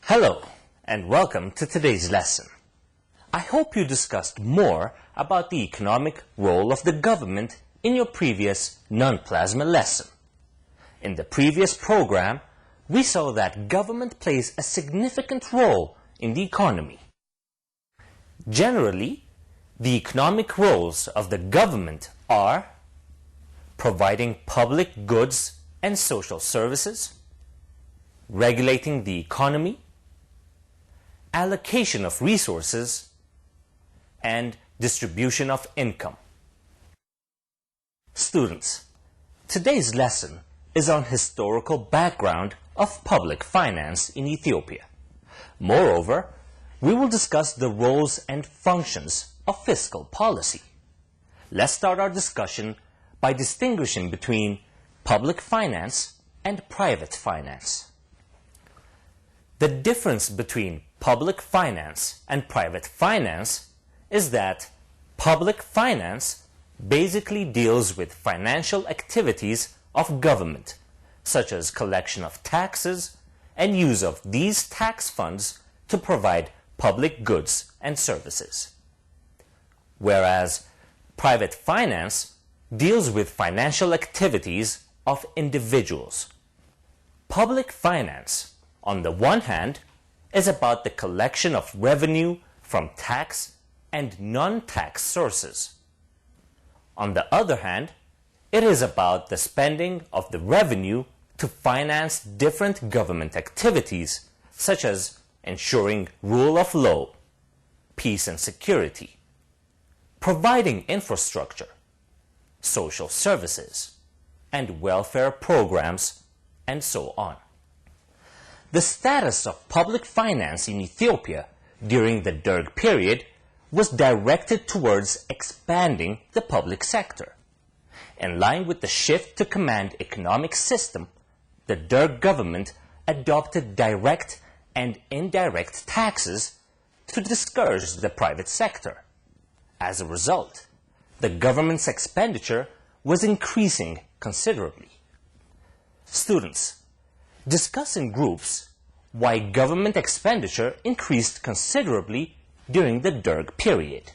Hello, and welcome to today's lesson. I hope you discussed more about the economic role of the government in your previous non-plasma lesson. In the previous program, we saw that government plays a significant role in the economy. Generally, the economic roles of the government are providing public goods and social services, regulating the economy, allocation of resources, and distribution of income. Students, today's lesson is on historical background of public finance in Ethiopia. Moreover, we will discuss the roles and functions of fiscal policy. Let's start our discussion by distinguishing between public finance and private finance. The difference between public finance and private finance is that public finance basically deals with financial activities of government, such as collection of taxes and use of these tax funds to provide public goods and services. Whereas private finance deals with financial activities of individuals. Public finance, on the one hand, is about the collection of revenue from tax and non-tax sources. On the other hand, it is about the spending of the revenue to finance different government activities, such as ensuring rule of law, peace and security, providing infrastructure, social services, and welfare programs, and so on. The status of public finance in Ethiopia during the Derg period was directed towards expanding the public sector. In line with the shift to command economic system, the Derg government adopted direct and indirect taxes to discourage the private sector. As a result, the government's expenditure was increasing considerably. Students, discuss in groups why government expenditure increased considerably during the Derg period.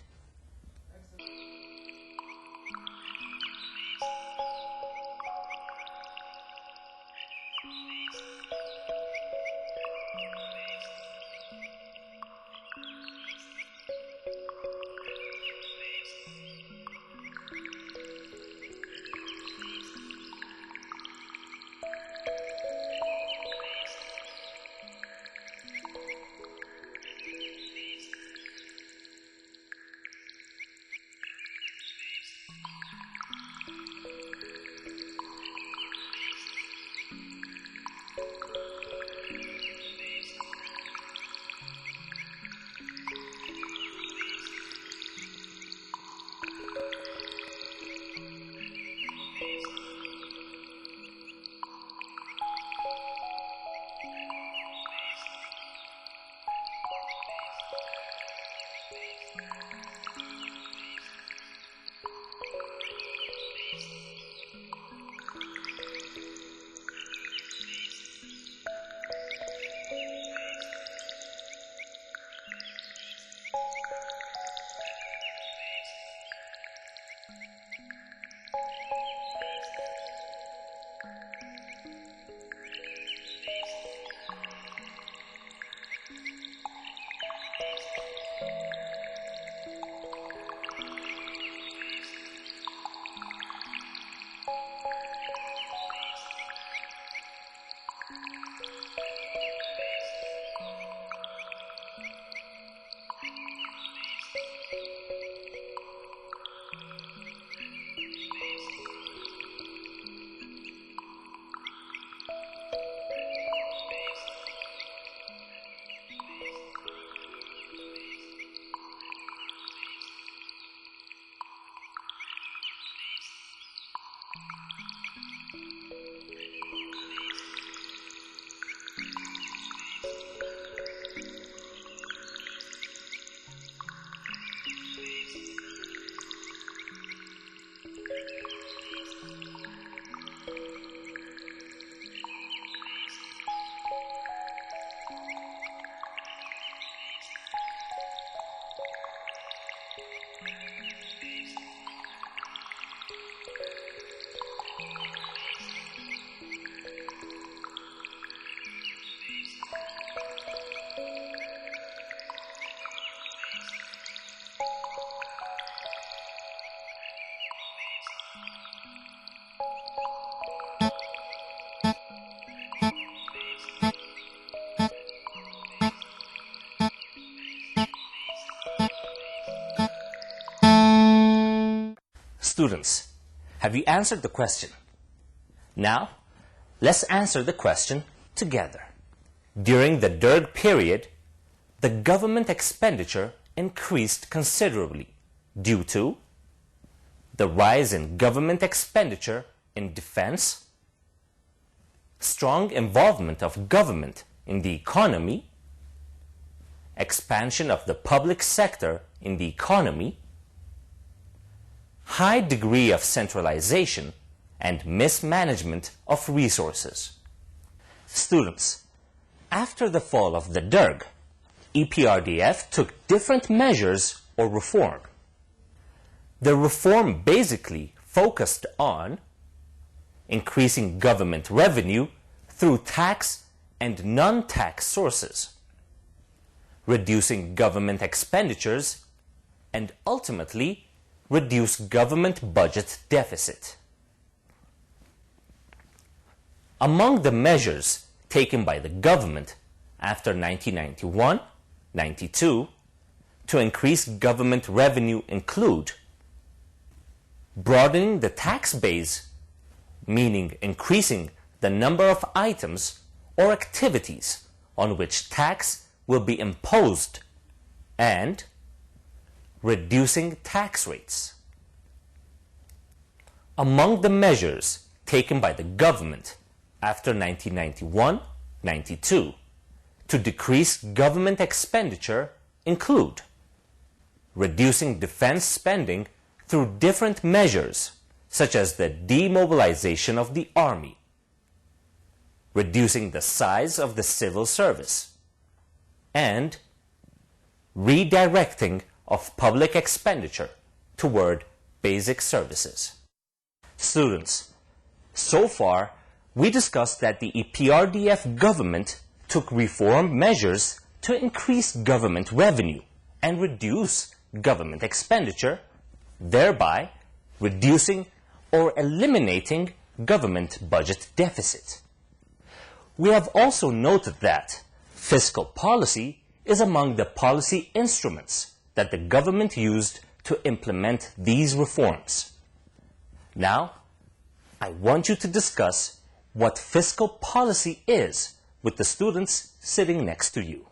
Students, have you answered the question? Now, let's answer the question together. During the Derg period, the government expenditure increased considerably due to the rise in government expenditure in defense, strong involvement of government in the economy, expansion of the public sector in the economy, high degree of centralization, and mismanagement of resources. Students, after the fall of the Derg, EPRDF took different measures or reform. The reform basically focused on increasing government revenue through tax and non-tax sources, reducing government expenditures, and ultimately reduce government budget deficit. Among the measures taken by the government after 1991-92 to increase government revenue include broadening the tax base, meaning increasing the number of items or activities on which tax will be imposed, and reducing tax rates. Among the measures taken by the government after 1991-92 to decrease government expenditure include reducing defense spending through different measures such as the demobilization of the army, reducing the size of the civil service, and redirecting of public expenditure toward basic services. Students, so far we discussed that the EPRDF government took reform measures to increase government revenue and reduce government expenditure, thereby reducing or eliminating government budget deficit. We have also noted that fiscal policy is among the policy instruments that the government used to implement these reforms. Now, I want you to discuss what fiscal policy is with the students sitting next to you.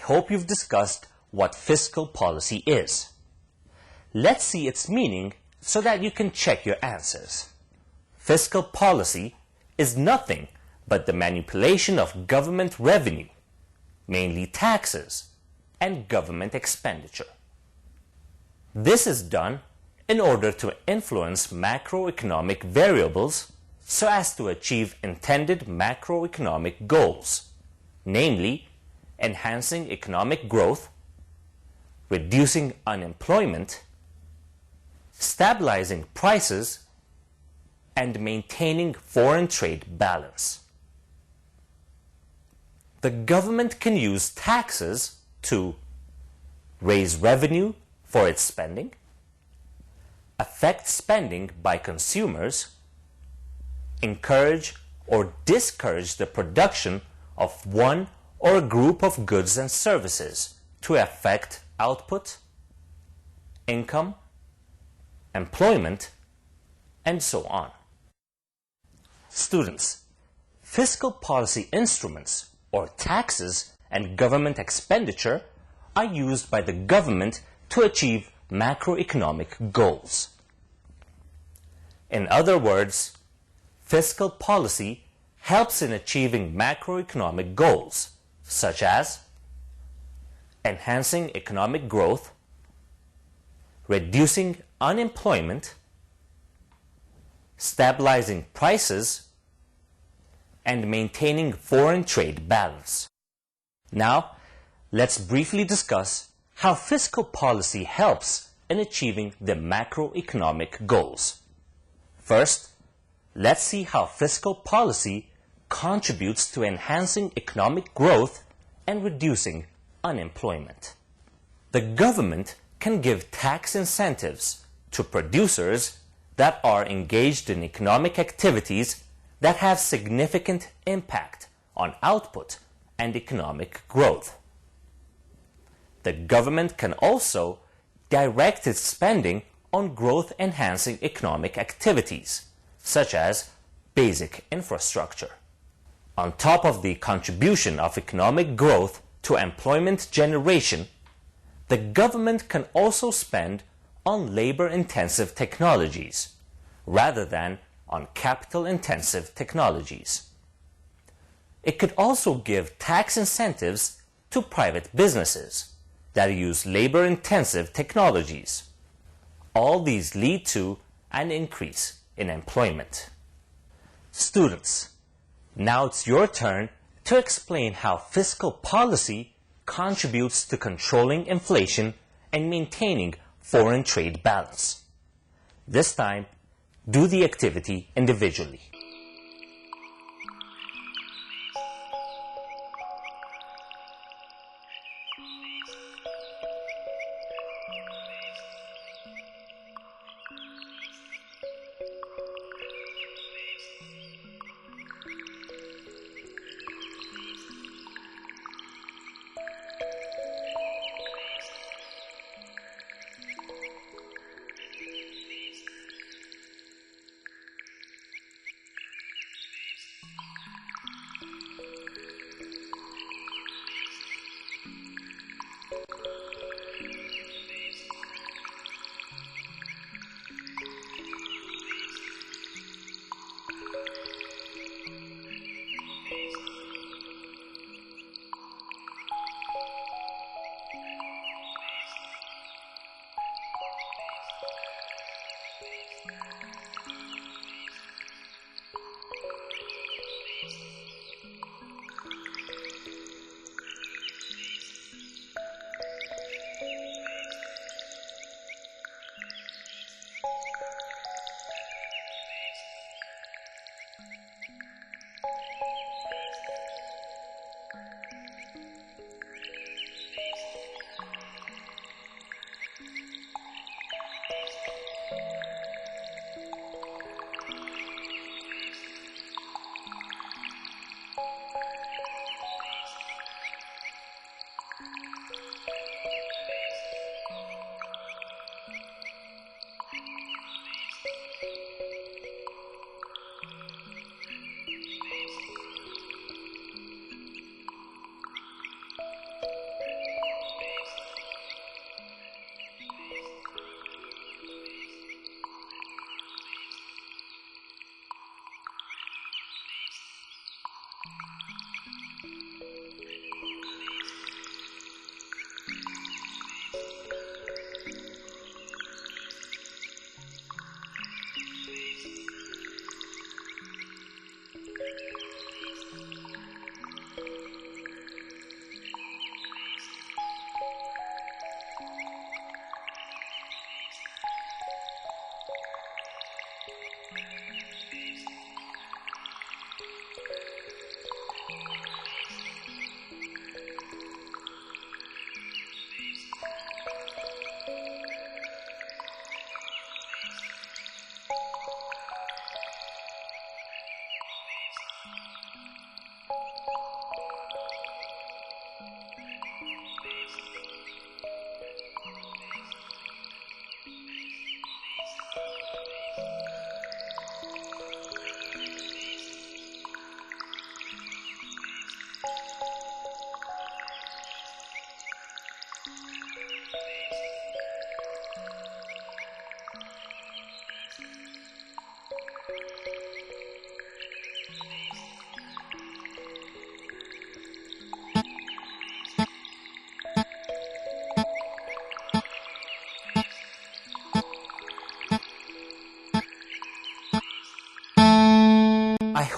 hope you've discussed what fiscal policy is. Let's see its meaning so that you can check your answers. Fiscal policy is nothing but the manipulation of government revenue, mainly taxes, and government expenditure. This is done in order to influence macroeconomic variables so as to achieve intended macroeconomic goals, namely enhancing economic growth, reducing unemployment, stabilizing prices, and maintaining foreign trade balance. The government can use taxes to raise revenue for its spending, affect spending by consumers, encourage or discourage the production of one or a group of goods and services to affect output, income, employment, and so on. Students, fiscal policy instruments or taxes and government expenditure are used by the government to achieve macroeconomic goals. In other words, fiscal policy helps in achieving macroeconomic goals, such as enhancing economic growth, reducing unemployment, stabilizing prices, and maintaining foreign trade balance. Now, let's briefly discuss how fiscal policy helps in achieving the macroeconomic goals. First, let's see how fiscal policy contributes to enhancing economic growth and reducing unemployment. The government can give tax incentives to producers that are engaged in economic activities that have significant impact on output and economic growth. The government can also direct its spending on growth-enhancing economic activities, such as basic infrastructure. On top of the contribution of economic growth to employment generation, the government can also spend on labor-intensive technologies rather than on capital-intensive technologies. It could also give tax incentives to private businesses that use labor-intensive technologies. All these lead to an increase in employment. Students, now it's your turn to explain how fiscal policy contributes to controlling inflation and maintaining foreign trade balance. This time, do the activity individually.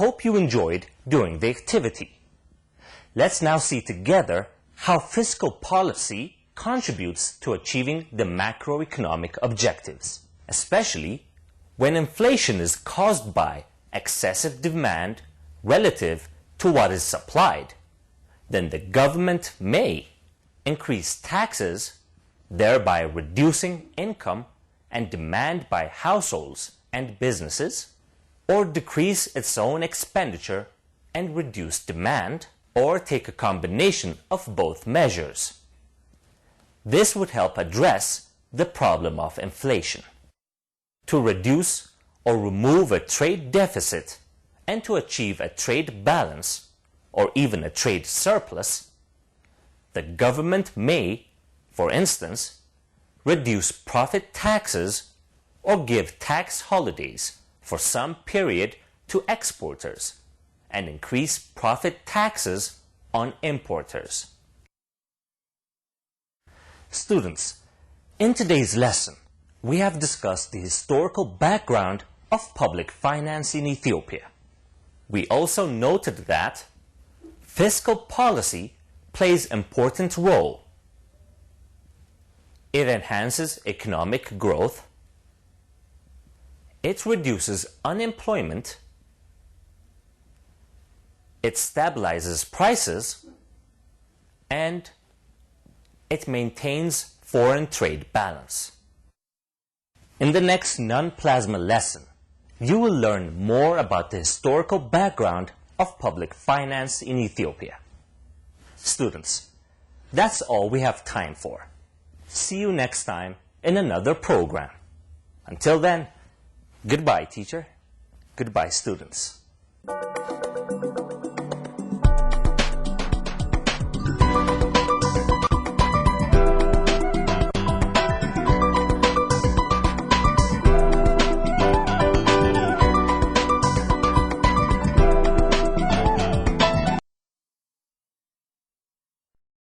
hope you enjoyed doing the activity. Let's now see together how fiscal policy contributes to achieving the macroeconomic objectives, especially when inflation is caused by excessive demand relative to what is supplied. Then the government may increase taxes, thereby reducing income and demand by households and businesses, or decrease its own expenditure and reduce demand, or take a combination of both measures. This would help address the problem of inflation. To reduce or remove a trade deficit and to achieve a trade balance or even a trade surplus, the government may, for instance, reduce profit taxes or give tax holidays for some period to exporters and increase profit taxes on importers. Students, in today's lesson, we have discussed the historical background of public finance in Ethiopia. We also noted that fiscal policy plays an important role. It enhances economic growth, it reduces unemployment, it stabilizes prices, and it maintains foreign trade balance. In the next non-plasma lesson, you will learn more about the historical background of public finance in Ethiopia. Students, that's all we have time for. See you next time in another program. Until then, goodbye, teacher. Goodbye, students.